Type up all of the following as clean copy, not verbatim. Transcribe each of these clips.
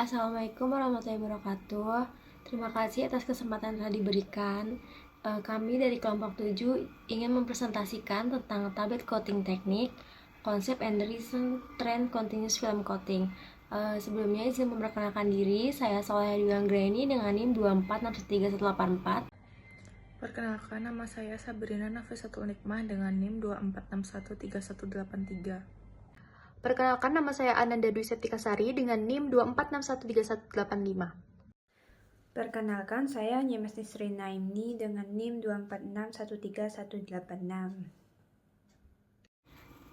Assalamualaikum warahmatullahi wabarakatuh. Terima kasih atas kesempatan yang telah diberikan. Kami dari kelompok 7 ingin mempresentasikan tentang tablet coating teknik, konsep and the recent trend continuous film coating. Sebelumnya izin memperkenalkan diri, saya Soleh Diwanggreni dengan NIM 2463184. Perkenalkan, nama saya Sabrina Nafisatul Nikmah dengan NIM 246133183. Perkenalkan, nama saya Ananda Dwi Septikasari dengan NIM 246138185. Perkenalkan, saya Nyemesti Sri Naimni dengan NIM 246131186.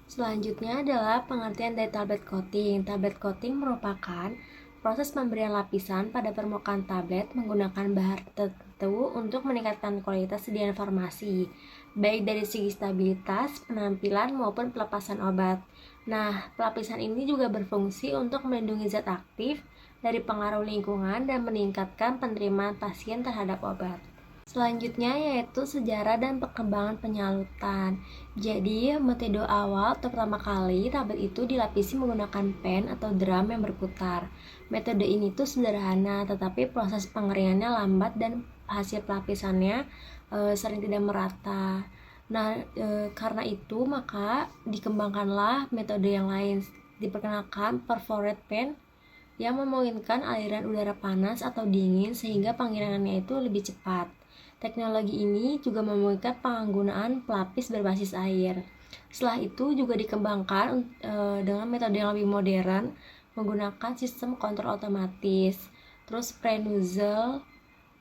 Selanjutnya adalah pengertian dari tablet coating. Tablet coating merupakan proses pemberian lapisan pada permukaan tablet menggunakan bahan tertentu untuk meningkatkan kualitas sedia informasi, baik dari segi stabilitas, penampilan, maupun pelepasan obat. Nah, pelapisan ini juga berfungsi untuk melindungi zat aktif dari pengaruh lingkungan dan meningkatkan penerimaan pasien terhadap obat. Selanjutnya yaitu sejarah dan perkembangan penyalutan. Jadi, metode awal atau pertama kali tablet itu dilapisi menggunakan pen atau drum yang berputar. Metode ini tuh sederhana, tetapi proses pengeringannya lambat dan hasil pelapisannya sering tidak merata. Nah, karena itu maka dikembangkanlah metode yang lain. Diperkenalkan perforated pen yang memungkinkan aliran udara panas atau dingin sehingga pengiringannya itu lebih cepat. Teknologi ini juga memungkinkan penggunaan pelapis berbasis air. Setelah itu juga dikembangkan dengan metode yang lebih modern menggunakan sistem kontrol otomatis. Terus spray nozzle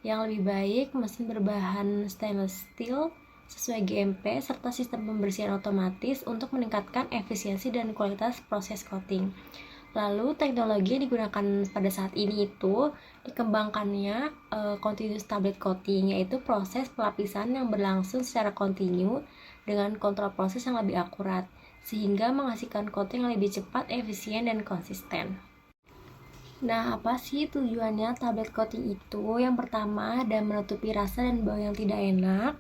yang lebih baik, mesin berbahan stainless steel sesuai GMP, serta sistem pembersihan otomatis untuk meningkatkan efisiensi dan kualitas proses coating. Lalu teknologi yang digunakan pada saat ini itu dikembangkannya continuous tablet coating, yaitu proses pelapisan yang berlangsung secara kontinu dengan kontrol proses yang lebih akurat, sehingga menghasilkan coating yang lebih cepat, efisien, dan konsisten. Nah, apa sih tujuannya tablet coating itu? Yang pertama ada menutupi rasa dan bau yang tidak enak,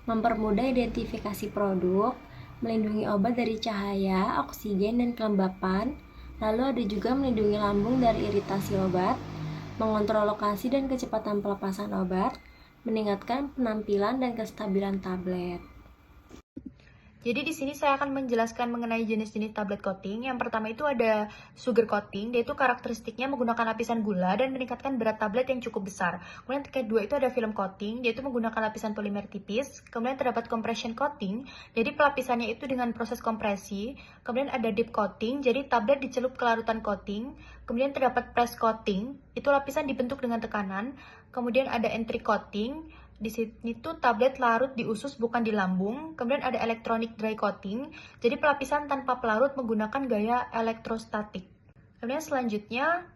mempermudah identifikasi produk, melindungi obat dari cahaya, oksigen, dan kelembapan. Lalu ada juga melindungi lambung dari iritasi obat, mengontrol lokasi dan kecepatan pelepasan obat, meningkatkan penampilan dan kestabilan tablet. Jadi di sini saya akan menjelaskan mengenai jenis-jenis tablet coating. Yang pertama itu ada sugar coating, yaitu karakteristiknya menggunakan lapisan gula dan meningkatkan berat tablet yang cukup besar. Kemudian kedua itu ada film coating, yaitu menggunakan lapisan polimer tipis. Kemudian terdapat compression coating, jadi pelapisannya itu dengan proses kompresi. Kemudian ada dip coating, jadi tablet dicelup ke larutan coating. Kemudian terdapat press coating, itu lapisan dibentuk dengan tekanan. Kemudian ada entry coating. Di sini tuh tablet larut di usus bukan di lambung. Kemudian ada electronic dry coating, jadi pelapisan tanpa pelarut menggunakan gaya elektrostatik. Kemudian selanjutnya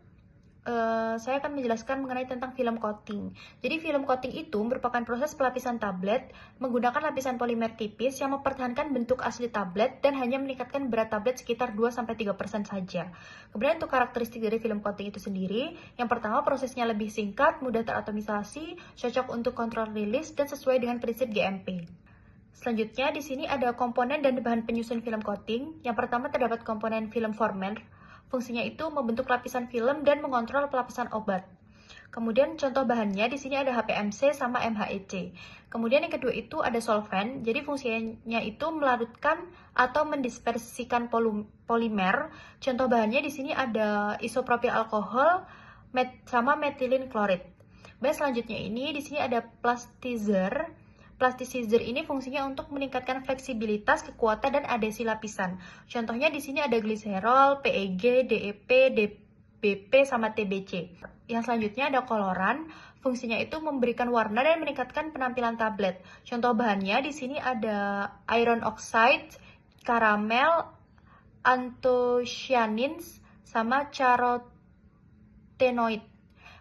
saya akan menjelaskan mengenai tentang film coating. Jadi film coating itu merupakan proses pelapisan tablet menggunakan lapisan polimer tipis yang mempertahankan bentuk asli tablet dan hanya meningkatkan berat tablet sekitar 2-3% saja. Kemudian untuk karakteristik dari film coating itu sendiri, yang pertama prosesnya lebih singkat, mudah teratomisasi, cocok untuk kontrol rilis dan sesuai dengan prinsip GMP. Selanjutnya di sini ada komponen dan bahan penyusun film coating. Yang pertama terdapat komponen film former. Fungsinya itu membentuk lapisan film dan mengontrol pelapisan obat. Kemudian contoh bahannya di sini ada HPMC sama MHEC. Kemudian yang kedua itu ada solvent. Jadi fungsinya itu melarutkan atau mendispersikan polimer. Contoh bahannya di sini ada isopropil alkohol sama methylene klorid. Baik, selanjutnya ini di sini ada plasticizer. Plasticizer ini fungsinya untuk meningkatkan fleksibilitas, kekuatan, dan adhesi lapisan. Contohnya di sini ada gliserol, PEG, DEP, DBP, sama TBC. Yang selanjutnya ada koloran. Fungsinya itu memberikan warna dan meningkatkan penampilan tablet. Contoh bahannya di sini ada iron oxide, karamel, anthocyanins, sama carotenoid.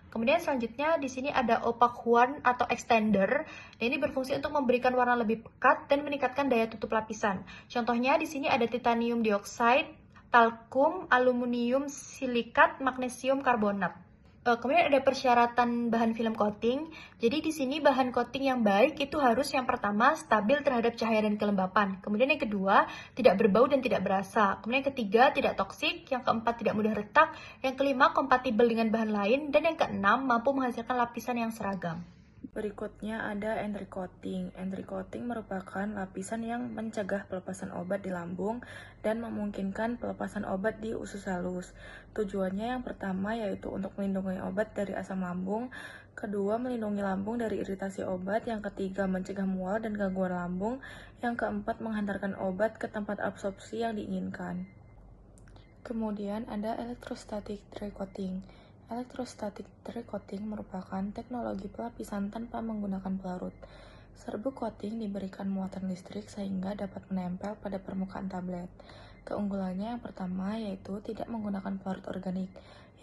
Kemudian selanjutnya di sini ada opaque horn atau extender. Dan ini berfungsi untuk memberikan warna lebih pekat dan meningkatkan daya tutup lapisan. Contohnya di sini ada titanium dioxide, talkum, aluminium silikat, magnesium karbonat. Kemudian ada persyaratan bahan film coating. Jadi di sini bahan coating yang baik itu harus yang pertama stabil terhadap cahaya dan kelembapan. Kemudian yang kedua tidak berbau dan tidak berasa. Kemudian yang ketiga tidak toksik. Yang keempat tidak mudah retak. Yang kelima kompatibel dengan bahan lain. Dan yang keenam mampu menghasilkan lapisan yang seragam. Berikutnya ada entry coating. Entry coating merupakan lapisan yang mencegah pelepasan obat di lambung dan memungkinkan pelepasan obat di usus halus. Tujuannya yang pertama yaitu untuk melindungi obat dari asam lambung, kedua melindungi lambung dari iritasi obat, yang ketiga mencegah mual dan gangguan lambung, yang keempat menghantarkan obat ke tempat absorpsi yang diinginkan. Kemudian ada electrostatic dry coating. Electrostatic dry coating merupakan teknologi pelapisan tanpa menggunakan pelarut. Serbuk coating diberikan muatan listrik sehingga dapat menempel pada permukaan tablet. Keunggulannya yang pertama yaitu tidak menggunakan pelarut organik.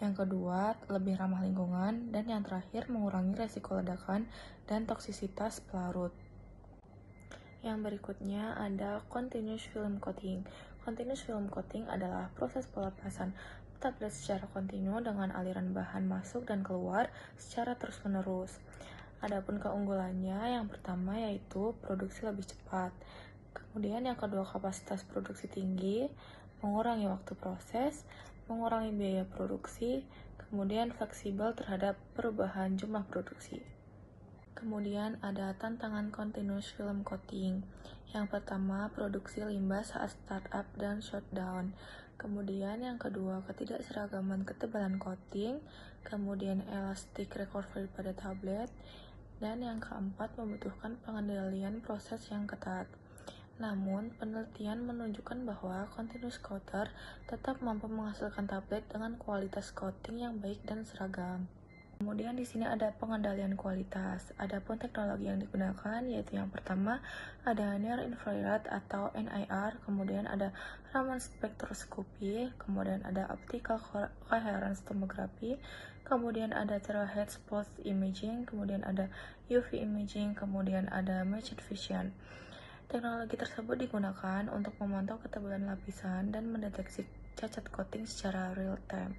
Yang kedua, lebih ramah lingkungan. Dan yang terakhir, mengurangi resiko ledakan dan toksisitas pelarut. Yang berikutnya ada continuous film coating. Continuous film coating adalah proses pelepasan tablet secara kontinu dengan aliran bahan masuk dan keluar secara terus-menerus. Adapun keunggulannya yang pertama yaitu produksi lebih cepat. Kemudian yang kedua, kapasitas produksi tinggi, mengurangi waktu proses, mengurangi biaya produksi, kemudian fleksibel terhadap perubahan jumlah produksi. Kemudian ada tantangan continuous film coating. Yang pertama, produksi limbah saat startup dan shutdown. Kemudian yang kedua, ketidakseragaman ketebalan coating. Kemudian elastic recovery pada tablet. Dan yang keempat, membutuhkan pengendalian proses yang ketat. Namun, penelitian menunjukkan bahwa continuous coater tetap mampu menghasilkan tablet dengan kualitas coating yang baik dan seragam. Kemudian di sini ada pengendalian kualitas. Adapun teknologi yang digunakan yaitu yang pertama ada near infrared atau NIR, kemudian ada Raman spektroskopi, kemudian ada optical coherence tomography, kemudian ada terahead spot imaging, kemudian ada UV imaging, kemudian ada machine vision. Teknologi tersebut digunakan untuk memantau ketebalan lapisan dan mendeteksi cacat coating secara real time.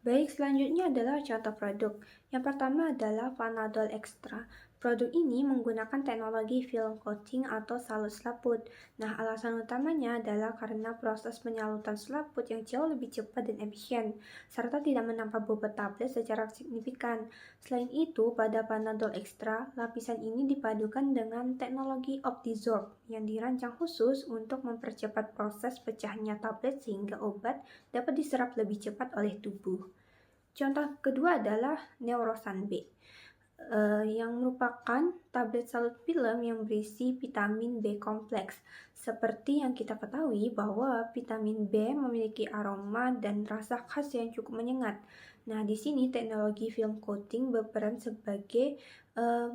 Baik, selanjutnya adalah contoh produk. Yang pertama adalah Panadol Extra. Produk ini menggunakan teknologi film coating atau salut selaput. Nah, alasan utamanya adalah karena proses penyalutan selaput yang jauh lebih cepat dan efisien, serta tidak menambah bobot tablet secara signifikan. Selain itu, pada Panadol Extra, lapisan ini dipadukan dengan teknologi OptiZorb yang dirancang khusus untuk mempercepat proses pecahnya tablet sehingga obat dapat diserap lebih cepat oleh tubuh. Contoh kedua adalah Neurosan B, yang merupakan tablet salut film yang berisi vitamin B kompleks. Seperti yang kita ketahui bahwa vitamin B memiliki aroma dan rasa khas yang cukup menyengat. Nah, di sini teknologi film coating berperan sebagai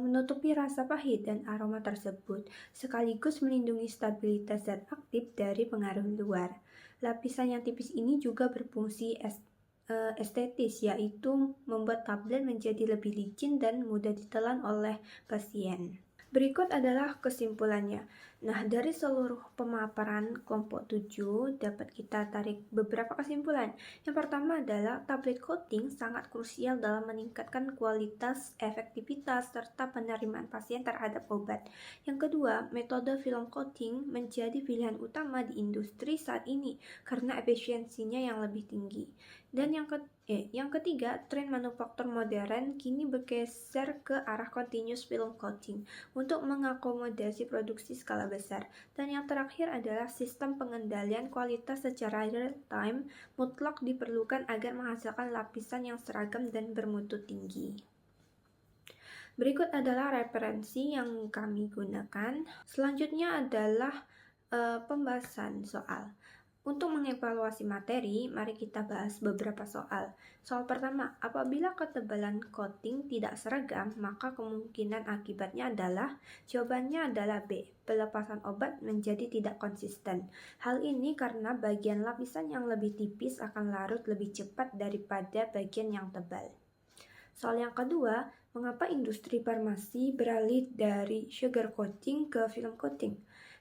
menutupi rasa pahit dan aroma tersebut, sekaligus melindungi stabilitas zat aktif dari pengaruh luar. Lapisan yang tipis ini juga berfungsi estetis, yaitu membuat tablet menjadi lebih licin dan mudah ditelan oleh pasien. Berikut adalah kesimpulannya. Nah, dari seluruh pemaparan kelompok 7 dapat kita tarik beberapa kesimpulan. Yang pertama adalah tablet coating sangat krusial dalam meningkatkan kualitas, efektivitas, serta penerimaan pasien terhadap obat. Yang kedua, metode film coating menjadi pilihan utama di industri saat ini karena efisiensinya yang lebih tinggi. Dan yang ketiga, tren manufaktur modern kini bergeser ke arah continuous film coating untuk mengakomodasi produksi skala besar. Dan yang terakhir adalah sistem pengendalian kualitas secara real-time mutlak diperlukan agar menghasilkan lapisan yang seragam dan bermutu tinggi. Berikut adalah referensi yang kami gunakan. Selanjutnya adalah pembahasan soal. Untuk mengevaluasi materi, mari kita bahas beberapa soal. Soal pertama, apabila ketebalan coating tidak seragam, maka kemungkinan akibatnya adalah, jawabannya adalah B, pelepasan obat menjadi tidak konsisten. Hal ini karena bagian lapisan yang lebih tipis akan larut lebih cepat daripada bagian yang tebal. Soal yang kedua, mengapa industri farmasi beralih dari sugar coating ke film coating?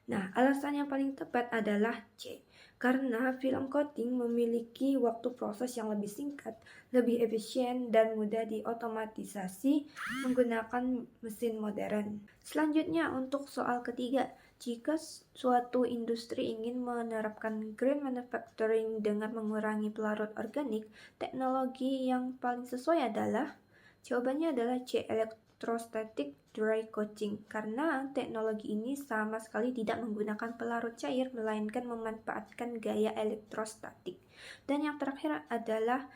Nah, alasan yang paling tepat adalah C. Karena film coating memiliki waktu proses yang lebih singkat, lebih efisien, dan mudah diotomatisasi menggunakan mesin modern. Selanjutnya, untuk soal ketiga, jika suatu industri ingin menerapkan green manufacturing dengan mengurangi pelarut organik, teknologi yang paling sesuai adalah jawabannya adalah C. Electrostatic dry coating, karena teknologi ini sama sekali tidak menggunakan pelarut cair melainkan memanfaatkan gaya elektrostatik. Dan yang terakhir adalah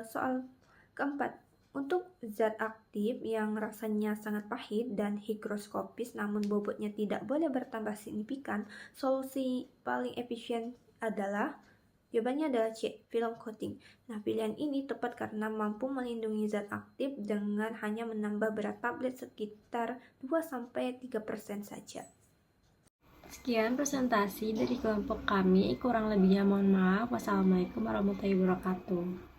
soal keempat. Untuk zat aktif yang rasanya sangat pahit dan higroskopis namun bobotnya tidak boleh bertambah signifikan, solusi paling efisien adalah jawabannya adalah C, film coating. Nah, pilihan ini tepat karena mampu melindungi zat aktif dengan hanya menambah berat tablet sekitar 2-3% saja. Sekian presentasi dari kelompok kami, kurang lebihnya mohon maaf. Wassalamualaikum warahmatullahi wabarakatuh.